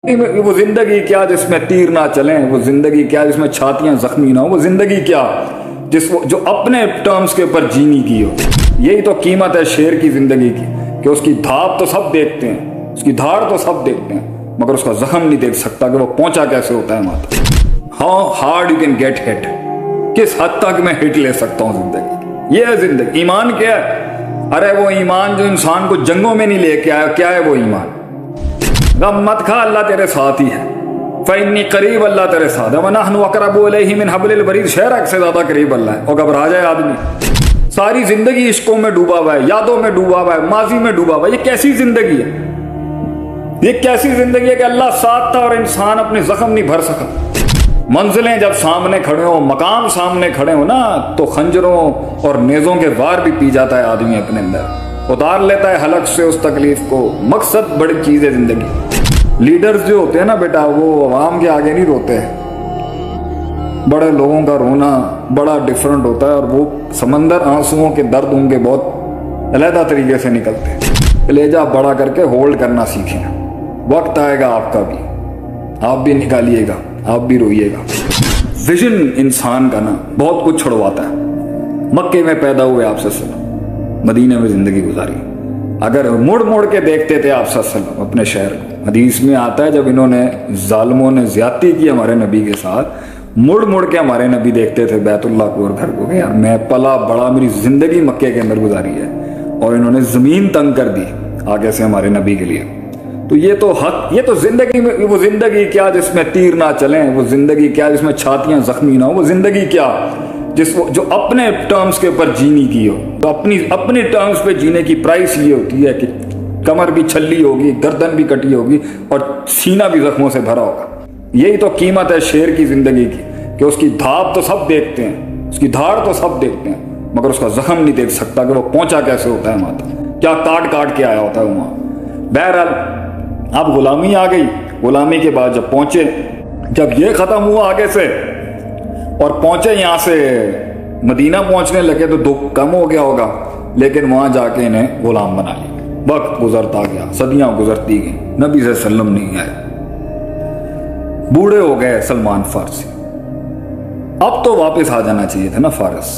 وہ زندگی کیا جس میں تیر نہ چلیں، وہ زندگی کیا جس میں چھاتیاں زخمی نہ ہو، وہ زندگی کیا جو اپنے ٹرمز کے اوپر جینی کی ہو۔ یہی تو قیمت ہے شیر کی زندگی کی کہ اس کی دھاپ تو سب دیکھتے ہیں، اس کی دھاڑ تو سب دیکھتے ہیں، مگر اس کا زخم نہیں دیکھ سکتا کہ وہ پہنچا کیسے ہوتا ہے وہاں تک۔ How hard you can get hit, کس حد تک میں ہٹ لے سکتا ہوں زندگی۔ یہ ہے زندگی۔ ایمان کیا ہے؟ ارے وہ ایمان جو انسان کو جنگوں میں نہیں لے کے آیا، کیا ہے وہ ایمان؟ غم مت کھا، اللہ تیرے ساتھ ہی ہے۔ فإنی قریب، اللہ تیرے ساتھ ہے۔ وَنَحْنُ أَقْرَبُ إِلَيْهِ مِنْ حَبْلِ الْوَرِيدِ، شہرک سے زیادہ قریب اللہ ہے۔ اور گھبرا جائے آدمی، ساری زندگی عشقوں میں ڈوبا ہوا ہے، یادوں میں ڈوبا ہوا ہے، ماضی میں ڈوبا ہوا ہے۔ یہ کیسی زندگی ہے؟ یہ کیسی زندگی ہے کہ اللہ ساتھ تھا اور انسان اپنے زخم نہیں بھر سکا۔ منزلیں جب سامنے کھڑے ہوں، مقام سامنے کھڑے ہوں نا، تو خنجروں اور نیزوں کے وار بھی پی جاتا ہے آدمی اپنے اندر، اتار لیتا ہے حلق سے اس تکلیف کو۔ مقصد بڑی چیز ہے زندگی۔ لیڈرز جو ہوتے ہیں نا بیٹا، وہ عوام کے آگے نہیں روتے ہیں۔ بڑے لوگوں کا رونا بڑا ڈیفرنٹ ہوتا ہے، اور وہ سمندر آنسوؤں کے درد ان کے بہت علیحدہ طریقے سے نکلتے ہیں۔ کلیجہ بڑا کر کے ہولڈ کرنا سیکھیں، وقت آئے گا آپ کا بھی، آپ بھی نکالیے گا، آپ بھی روئیے گا۔ ویژن انسان کا نا بہت کچھ چھڑواتا ہے۔ مکے میں پیدا ہوئے آپ صلی اللہ علیہ وسلم، مدینہ میں زندگی گزاری، اگر مڑ مڑ کے دیکھتے تھے آپ صلی اللہ علیہ وسلم اپنے شہر کو۔ حدیث میں آتا ہے جب انہوں نے ظالموں نے زیادتی کی ہمارے نبی کے ساتھ، مڑ مڑ کے ہمارے نبی دیکھتے تھے بیت اللہ کو اور گھر کو، کہ یار میں پلا بڑا، میری زندگی مکے کے اندر گزاری ہے، اور انہوں نے زمین تنگ کر دی آگے سے ہمارے نبی کے لیے۔ تو یہ تو حق، یہ تو زندگی میں، وہ زندگی کیا جس میں تیر نہ چلیں، وہ زندگی کیا جس میں چھاتیاں زخمی نہ ہو، وہ زندگی کیا جو اپنے ٹرمز کے اوپر جینی کی ہو۔ تو اپنی ٹرمز پہ جینے کی پرائس یہ ہوتی ہے کہ کمر بھی چھلی ہوگی، گردن بھی کٹی ہوگی، اور سینہ بھی زخموں سے بھرا ہوگا۔ یہی تو قیمت ہے شیر کی زندگی کی کہ اس کی دھاپ تو سب دیکھتے ہیں، اس کی دھاڑ تو سب دیکھتے ہیں، مگر اس کا زخم نہیں دیکھ سکتا کہ وہ پہنچا کیسے ہوتا ہے وہاں تک، کیا کاٹ کاٹ کے آیا ہوتا ہے وہاں۔ بہرحال اب غلامی آ گئی۔ غلامی کے بعد جب پہنچے، جب یہ ختم ہوا آگے سے اور پہنچے یہاں سے مدینہ پہنچنے لگے، تو دکھ کم ہو گیا ہوگا، لیکن وہاں جا کے انہیں غلام بنا لیا۔ وقت گزرتا گیا، صدیاں گزرتی گئیں، نبی صلی اللہ علیہ وسلم نہیں آئے، بوڑھے ہو گئے سلمان فارسی۔ اب تو واپس آ جانا چاہیے تھا نا فارس،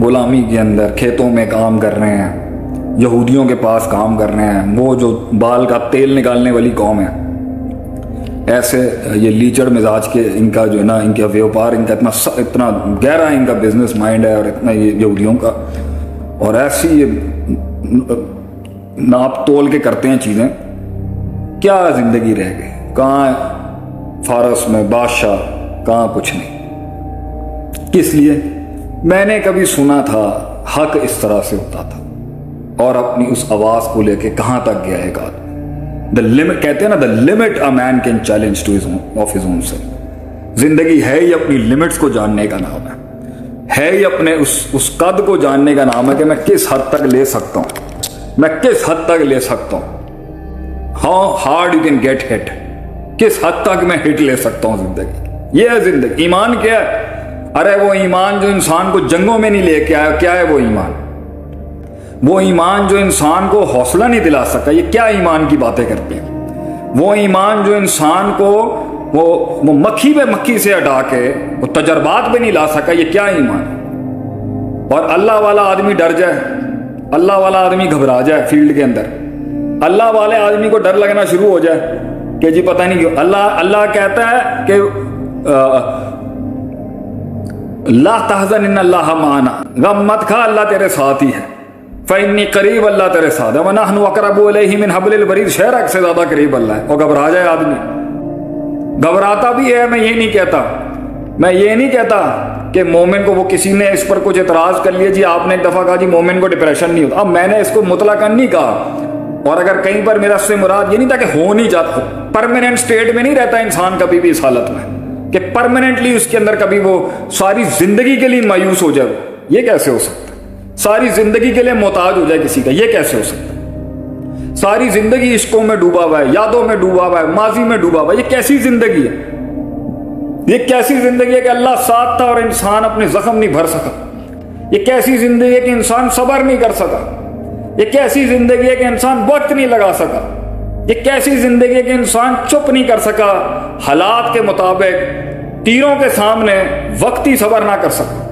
غلامی کے اندر کھیتوں میں کام کر رہے ہیں، یہودیوں کے پاس کام کر رہے ہیں، وہ جو بال کا تیل نکالنے والی قوم ہے، ایسے یہ لیچڑ مزاج کے ان کا جو ہے نا، ان کا ویوپار، ان کا اتنا گہرا ان کا بزنس مائنڈ ہے، اور اتنا یہ یہودیوں کا، اور ایسی یہ ناپ تول کے کرتے ہیں چیزیں۔ کیا زندگی رہ گئی؟ کہاں فارس میں بادشاہ، کہاں کچھ نہیں۔ کس لیے؟ میں نے کبھی سنا تھا حق اس طرح سے ہوتا تھا، اور اپنی اس آواز کو لے کے کہاں تک گیا ایک آدمی۔ کہتے ہیں نا the limit a man can challenge to his own self۔ زندگی ہے ہی اپنی لمٹس کو جاننے کا نام ہے ہی اپنے اس قد کو جاننے کا نام ہے کہ میں کس حد تک لے سکتا ہوں، میں کس حد تک لے سکتا ہوں۔ How hard you can get hit, کس حد تک میں ہٹ لے سکتا ہوں زندگی۔ یہ ہے زندگی۔ ایمان کیا ہے؟ ارے وہ ایمان جو انسان کو جنگوں میں نہیں لے کے آیا، کیا ہے وہ ایمان؟ وہ ایمان جو انسان کو حوصلہ نہیں دلا سکا، یہ کیا ایمان کی باتیں کرتے ہیں؟ وہ ایمان جو انسان کو وہ مکھی پہ مکھی سے ہٹا کے وہ تجربات پہ نہیں لا سکا، یہ کیا ایمان؟ اور اللہ والا آدمی ڈر جائے، اللہ والا آدمی گھبرا جائے فیلڈ کے اندر، اللہ والے آدمی کو ڈر لگنا شروع ہو جائے کہ جی پتہ نہیں کیوں اللہ کہتا ہے کہ لا تحزن ان اللہ معنا، غم مت کھا، اللہ تیرے ساتھ ہی ہے۔ فإنی قریب، اللہ تیرے ساتھ ہے۔ وَنَحْنُ أَقْرَبُ إِلَيْهِ مِنْ حَبْلِ الْوَرِيدِ، شہرک سے زیادہ قریب اللہ ہے۔ اور گھبرا جائے آدمی، گھبراتا بھی ہے۔ میں یہ نہیں کہتا کہ مومن کو، وہ کسی نے اس پر کچھ اعتراض کر لیا، جی آپ نے ایک دفعہ کہا جی مومن کو ڈپریشن نہیں ہوتا، اب میں نے اس کو مطلقاً نہیں کہا، اور اگر کہیں پر میرا اس سے مراد یہ نہیں تھا کہ ہو نہیں جاتا، پرماننٹ سٹیٹ میں نہیں رہتا انسان کبھی بھی اس حالت میں کہ پرماننٹلی اس کے اندر کبھی وہ ساری زندگی کے لیے مایوس ہو جائے۔ یہ کیسے ہو سکتا ہے؟ ساری زندگی کے لیے محتاج ہو جائے کسی کا، یہ کیسے ہو سکتا ہے؟ ساری زندگی عشقوں میں ڈوبا ہوا ہے، یادوں میں ڈوبا ہوا ہے، ماضی میں ڈوبا ہوا ہے۔ یہ کیسی زندگی ہے؟ یہ کیسی زندگی ہے کہ اللہ ساتھ تھا اور انسان اپنے زخم نہیں بھر سکا؟ یہ کیسی زندگی ہے کہ انسان صبر نہیں کر سکا؟ یہ کیسی زندگی ہے کہ انسان وقت نہیں لگا سکا؟ یہ کیسی زندگی ہے کہ انسان چپ نہیں کر سکا، حالات کے مطابق تیروں کے سامنے وقتی صبر نہ کر سکا؟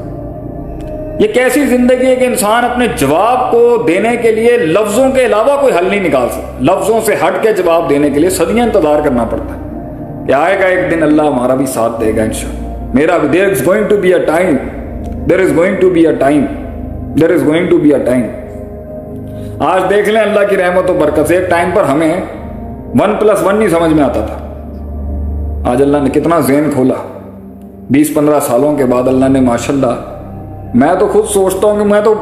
یہ کیسی زندگی ہے کہ انسان اپنے جواب کو دینے کے لیے لفظوں کے علاوہ کوئی حل نہیں نکال سکتا، لفظوں سے ہٹ کے جواب دینے کے لیے صدیاں انتظار کرنا پڑتا ہے کہ آئے گا ایک دن اللہ ہمارا بھی ساتھ دے گا انشاءاللہ، میرا بھی there is going to be a time، there is going to be a time، there is going to be a time۔ آج دیکھ لیں اللہ کی رحمت و برکت سے، ایک ٹائم پر ہمیں 1+1 نہیں سمجھ میں آتا تھا، آج اللہ نے کتنا ذہن کھولا، 20-15 سالوں کے بعد اللہ نے ماشاءاللہ، میں تو خود سوچتا ہوں کہ میں تو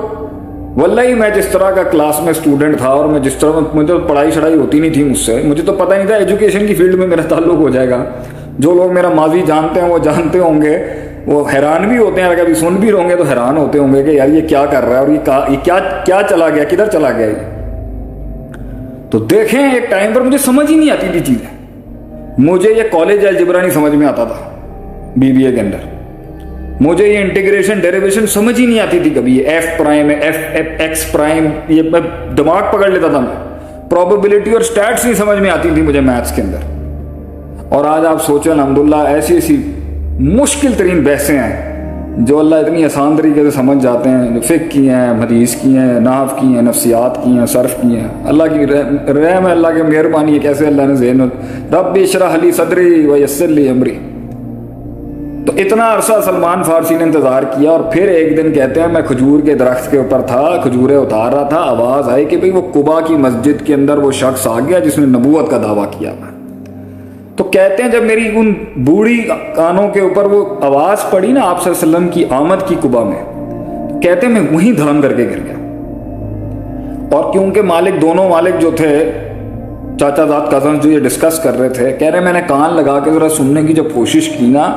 واللہ میں جس طرح کا کلاس میں اسٹوڈنٹ تھا اور میں جس طرح مجھے پڑھائی شڑائی ہوتی نہیں تھی مجھ سے، مجھے تو پتہ نہیں تھا ایجوکیشن کی فیلڈ میں میرا تعلق ہو جائے گا۔ جو لوگ میرا ماضی جانتے ہیں وہ جانتے ہوں گے، وہ حیران بھی ہوتے ہیں، اگر کبھی سن بھی ہوں گے تو حیران ہوتے ہوں گے کہ یار یہ کیا کر رہا ہے اور یہ کیا چلا گیا، کدھر چلا گیا یہ۔ تو دیکھیں ایک ٹائم پر مجھے سمجھ ہی نہیں آتی تھی چیزیں، مجھے یہ کالج الجبرا نہیں سمجھ میں آتا تھا BBA کے اندر، مجھے یہ انٹیگریشن ڈیریویشن سمجھ ہی نہیں آتی تھی کبھی، یہ F پرائم ہے X پرائم، یہ میں دماغ پکڑ لیتا تھا میں، پروبیبلٹی اور سٹیٹس نہیں سمجھ میں آتی تھی مجھے میتھس کے اندر۔ اور آج آپ سوچیں الحمدللہ ایسی ایسی مشکل ترین بحثیں ہیں جو اللہ اتنی آسان طریقے سے سمجھ جاتے ہیں، جو فقہ کی ہیں، حدیث کی ہیں، نحو کی ہیں، نفسیات کی ہیں، صرف کی ہیں۔ اللہ کی رحم ہے، اللہ کی مہربانی ہے، کیسے اللہ نے ذہن رب اشرح لی صدری ویسر لی امری۔ تو اتنا عرصہ سلمان فارسی نے انتظار کیا، اور پھر ایک دن کہتے ہیں میں کھجور کے درخت کے اوپر تھا، کھجوریں اتار رہا تھا، آواز آئی کہ بھئی وہ قباء کی مسجد کے اندر وہ شخص آ گیا جس نے نبوت کا دعویٰ کیا تھا۔ تو کہتے ہیں جب میری ان بوڑھی کانوں کے اوپر وہ آواز پڑی نا آپ صلی اللہ علیہ وسلم کی آمد کی قباء میں، کہتے ہیں میں وہیں دھڑم کر کے گر گیا۔ اور کیونکہ مالک، دونوں مالک جو تھے چاچا زاد کزن جو یہ ڈسکس کر رہے تھے، کہہ رہے میں نے کان لگا کے ذرا سننے کی جب کوشش کی نا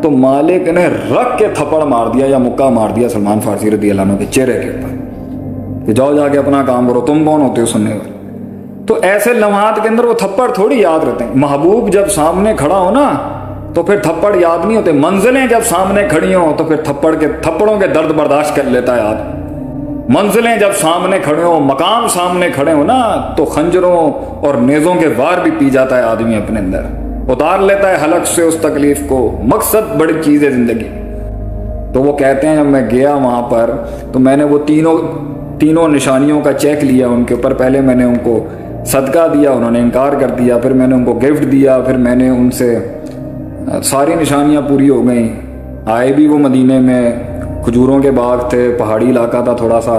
تو مالک نے رکھ کے تھپڑ مار دیا یا مکہ مار دیا سلمان فارسی رضی اللہ عنہ کے چہرے کے اوپر کہ جاؤ جا کے اپنا کام کرو، تم کون ہوتے ہو سننے والے۔ تو ایسے لمحات کے اندر وہ تھپڑ تھوڑی یاد رہتے ہیں، محبوب جب سامنے کھڑا ہو نا تو پھر تھپڑ یاد نہیں ہوتے، منزلیں جب سامنے کھڑی ہوں تو پھر تھپڑوں کے درد برداشت کر لیتا ہے آدمی۔ منزلیں جب سامنے کھڑے ہوں، مقام سامنے کھڑے ہوں نا تو خنجروں اور نیزوں کے وار بھی پی جاتا ہے آدمی اپنے اندر، اتار لیتا ہے حلق سے اس تکلیف کو۔ مقصد بڑی چیز ہے زندگی۔ تو وہ کہتے ہیں جب میں گیا وہاں پر تو میں نے وہ تینوں نشانیوں کا چیک لیا ان کے اوپر، پہلے میں نے ان کو صدقہ دیا، انہوں نے انکار کر دیا، پھر میں نے ان کو گفٹ دیا، پھر میں نے ان سے ساری نشانیاں پوری ہو گئیں۔ آئے بھی وہ مدینے میں، کھجوروں کے باغ تھے، پہاڑی علاقہ تھا تھوڑا سا،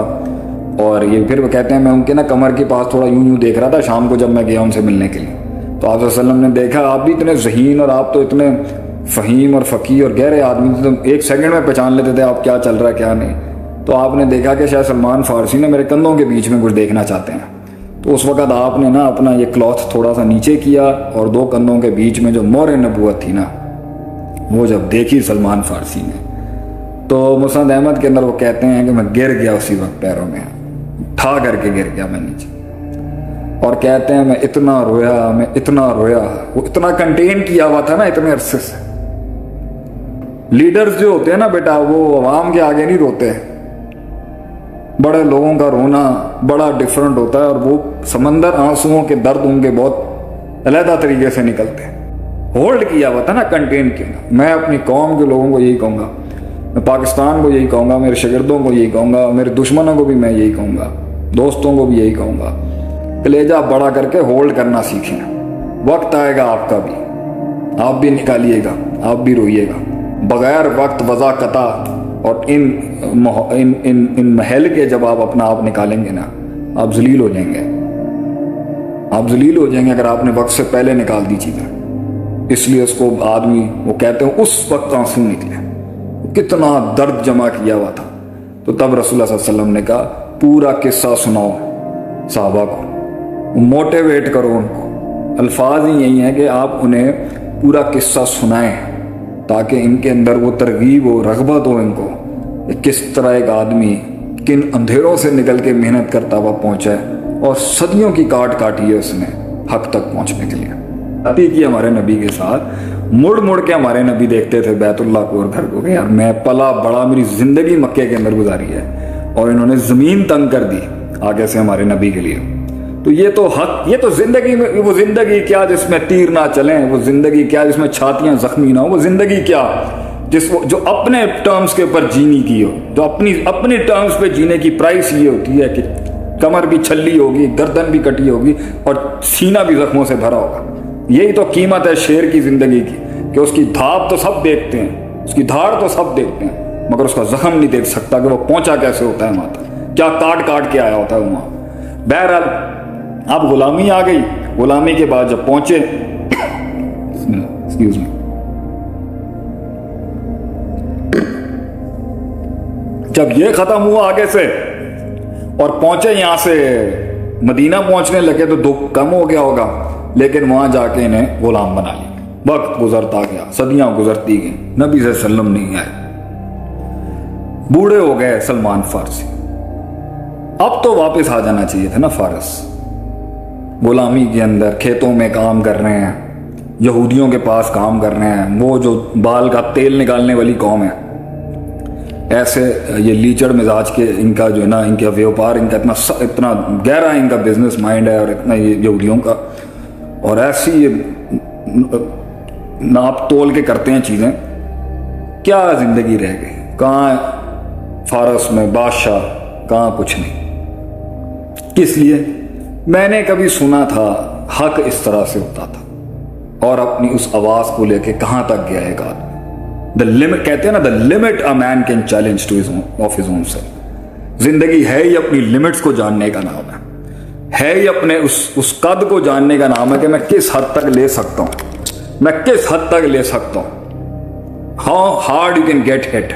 اور یہ پھر وہ کہتے ہیں میں ان کے نا کمر کے پاس تھوڑا یوں دیکھ رہا تھا شام کو جب میں گیا ان سے ملنے کے لیے، تو آپ صلی اللہ علیہ وسلم نے دیکھا آپ بھی اتنے ذہین اور آپ تو اتنے فہیم اور فقیہ اور گہرے آدمی تھے، ایک سیکنڈ میں پہچان لیتے تھے آپ کیا چل رہا ہے کیا نہیں۔ تو آپ نے دیکھا کہ شاید سلمان فارسی نے میرے کندھوں کے بیچ میں کچھ دیکھنا چاہتے ہیں، تو اس وقت آپ نے نا اپنا یہ کلاتھ تھوڑا سا نیچے کیا اور دو کندھوں کے بیچ میں جو مہر نبوت تھی نا وہ جب دیکھی سلمان فارسی نے تو مسند احمد کے اندر وہ کہتے ہیں کہ میں گر گیا اسی وقت، پیروں میں ٹھا کر کے گر گیا میں نیچے، اور کہتے ہیں میں اتنا رویا، وہ اتنا کنٹین کیا ہوا تھا نا اتنے عرصے سے۔ لیڈرز جو ہوتے ہیں نا بیٹا وہ عوام کے آگے نہیں روتے، بڑے لوگوں کا رونا بڑا ڈیفرنٹ ہوتا ہے، اور وہ سمندر آنسوؤں کے درد ان کے بہت علیحدہ طریقے سے نکلتے ہیں۔ ہولڈ کیا ہوا تھا نا، کنٹین کیا۔ میں اپنی قوم کے لوگوں کو یہی کہوں گا، میں پاکستان کو یہی کہوں گا، میرے شاگردوں کو یہی کہوں گا، میرے دشمنوں کو بھی میں یہی کہوں گا، دوستوں کو بھی یہی کہوں گا، کلیجہ بڑا کر کے ہولڈ کرنا سیکھیں۔ وقت آئے گا آپ کا بھی، آپ بھی نکالیے گا، آپ بھی روئیے گا، بغیر وقت وضع قطع اور ان محل کے جب آپ اپنا آپ نکالیں گے نا آپ ذلیل ہو جائیں گے، آپ ذلیل ہو جائیں گے اگر آپ نے وقت سے پہلے نکال دی چیزیں۔ اس لیے اس کو آدمی وہ کہتے ہیں اس وقت آنسو نکلے، کتنا درد جمع کیا ہوا تھا۔ تو تب رسول اللہ صلی اللہ علیہ وسلم نے کہا پورا قصہ سناؤ صحابہ کو، موٹیویٹ کرو ان کو۔ الفاظ ہی یہی ہیں کہ آپ انہیں پورا قصہ سنائیں تاکہ ان کے اندر وہ ترغیب ہو، رغبت ہو ان کو کہ کس طرح ایک آدمی کن اندھیروں سے نکل کے محنت کرتا ہوا پہنچا ہے اور صدیوں کی کاٹ کاٹی ہے اس نے حق تک پہنچنے کے لیے۔ عطی کی ہمارے نبی کے ساتھ مڑ کے ہمارے نبی دیکھتے تھے بیت اللہ کو اور گھر کو کہ یار میں پلا بڑا، میری زندگی مکے کے اندر گزاری ہے، اور انہوں نے زمین تنگ کر دی آگے سے ہمارے نبی کے لیے۔ تو یہ تو حق، یہ تو زندگی میں وہ زندگی کیا جس میں تیر نہ چلیں، وہ زندگی کیا جس میں چھاتیاں زخمی نہ ہو، وہ زندگی کیا جو اپنے ٹرمز کے اوپر جینی کی ہو، جو اپنی ٹرمز پہ جینے کی پرائس یہ ہوتی ہے کہ کمر بھی چھلی ہوگی، گردن بھی کٹی ہوگی اور سینہ بھی زخموں سے بھرا ہوگا۔ یہی تو قیمت ہے شیر کی زندگی کی، کہ اس کی دھاپ تو سب دیکھتے ہیں، اس کی دھاڑ تو سب دیکھتے ہیں، مگر اس کا زخم نہیں دیکھ سکتا کہ وہ پہنچا کیسے ہوتا ہے وہاں تک، کیا کاٹ کاٹ کے آیا ہوتا ہے وہاں۔ بہرحال اب غلامی آ گئی، غلامی کے بعد جب پہنچے ایکسکیوز می، جب یہ ختم ہوا آگے سے اور پہنچے یہاں سے مدینہ پہنچنے لگے تو دکھ کم ہو گیا ہوگا، لیکن وہاں جا کے انہیں غلام بنا لیا۔ وقت گزرتا گیا، صدیاں گزرتی گئیں، نبی صلی اللہ علیہ وسلم نہیں آئے، بوڑھے ہو گئے سلمان فارسی۔ اب تو واپس آ جانا چاہیے تھا نا فارس، غلامی کے اندر کھیتوں میں کام کر رہے ہیں، یہودیوں کے پاس کام کر رہے ہیں، وہ جو بال کا تیل نکالنے والی قوم ہے، ایسے یہ لیچڑ مزاج کے ان کا جو ہے نا، ان کا ویوپار، ان کا اتنا گہرا ان کا بزنس مائنڈ ہے، اور اتنا یہ یہودیوں کا، اور ایسی یہ ناپ تول کے کرتے ہیں چیزیں۔ کیا زندگی رہ گئی، کہاں فارس میں بادشاہ، کہاں کچھ نہیں۔ کس لیے؟ میں نے کبھی سنا تھا حق اس طرح سے ہوتا تھا، اور اپنی اس آواز کو لے کے کہاں تک گیا ایک آدمی۔ دا لمٹ کہتے ہیں نا، the limit a man can challenge to of his own self. زندگی ہے ہی اپنی لمٹس کو جاننے کا نام ہے ہی اپنے اس قد کو جاننے کا نام ہے کہ میں کس حد تک لے سکتا ہوں، میں کس حد تک لے سکتا ہوں، how hard you can get hit,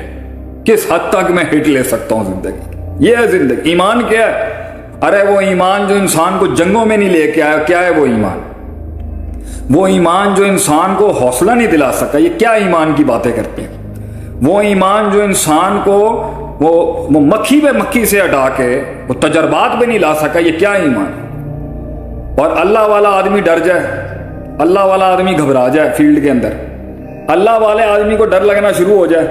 کس حد تک میں ہٹ لے سکتا ہوں زندگی۔ یہ ہے زندگی۔ ایمان کیا ہے؟ ارے وہ ایمان جو انسان کو جنگوں میں نہیں لے کے آیا، کیا ہے وہ ایمان؟ وہ ایمان جو انسان کو حوصلہ نہیں دلا سکا، یہ کیا ایمان کی باتیں کرتے ہیں؟ وہ ایمان جو انسان کو وہ مکھی پہ مکھی سے ہٹا کے وہ تجربات پہ نہیں لا سکا، یہ کیا ایمان؟ اور اللہ والا آدمی ڈر جائے، اللہ والا آدمی گھبرا جائے فیلڈ کے اندر، اللہ والے آدمی کو ڈر لگنا شروع ہو جائے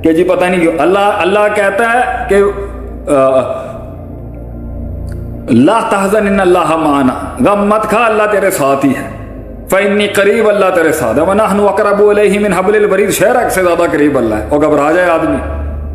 کہ جی پتہ نہیں کیوں۔ اللہ کہتا ہے کہ لا تحزن ان اللہ معنا، غم مت کھا، اللہ تیرے ساتھ ہی ہے، فإنی قریب، اللہ تیرے ساتھ ہے، وَنَحْنُ أَقْرَبُ إِلَيْهِ مِنْ حَبْلِ الْوَرِيدِ، شہرک سے زیادہ قریب اللہ ہے، اور گھبرا جائے آدمی۔